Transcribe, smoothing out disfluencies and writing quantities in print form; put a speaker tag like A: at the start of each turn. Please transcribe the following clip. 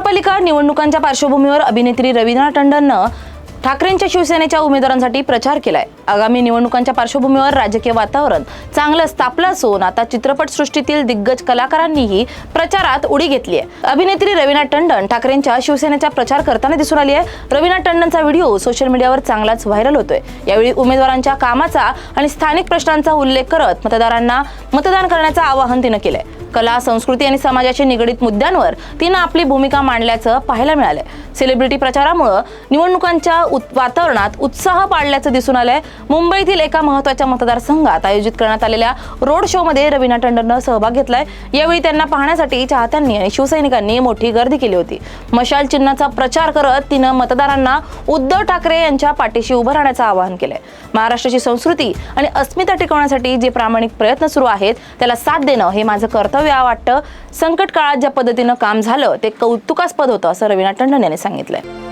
A: महापालिका निवडणुकांच्या पार्श्वभूमीवर अभिनेत्री रवीना टंडननं ठाकरेंच्या शिवसेनेच्या उमेदवारांसाठी प्रचार केलाय। आगामी निवडणुकांच्या पार्श्वभूमीवर राजकीय वातावरण चांगलंच तापलं असून आता चित्रपटसृष्टीतील दिग्गज कलाकारांनीही प्रचारात उडी घेतली आहे। अभिनेत्री रवीना टंडन ठाकरेंच्या शिवसेनेचा प्रचार करताना दिसून आली आहे। रवीना टंडनचा व्हिडिओ सोशल मीडियावर चांगलाच व्हायरल होतोय। यावेळी उमेदवारांच्या कामाचा आणि स्थानिक प्रश्नांचा उल्लेख करत मतदारांना मतदान करण्याचं आवाहन तिनं केलंय। कला, संस्कृती आणि समाजाशी निगडीत मुद्द्यांवर तिनं आपली भूमिका मांडल्याचं पाहायला मिळालंय। सेलिब्रिटी प्रचारामुळे निवडणुकांच्या वातावरणात उत्साह पाडल्याचं दिसून आलंय। मुंबईतील एका महत्त्वाच्या मतदारसंघात आयोजित करण्यात आलेल्या रोड शो मध्ये रवीना टंडननं सहभाग घेतलाय। यावेळी त्यांना पाहण्यासाठी चाहत्यांनी आणि शिवसैनिकांनी मोठी गर्दी केली होती। मशाल चिन्हाचा प्रचार करत तिनं मतदारांना उद्धव ठाकरे यांच्या पाठीशी उभं राहण्याचं आवाहन केलंय। महाराष्ट्राची संस्कृती आणि अस्मिता टिकवण्यासाठी जे प्रामाणिक प्रयत्न सुरू आहेत त्याला साथ देणं हे माझं कर्तव्य वाटतं। संकट काळात ज्या पद्धतीनं काम झालं ते कौतुकास्पद होतं असं रवीना टंडन यांनी सांगितलंय।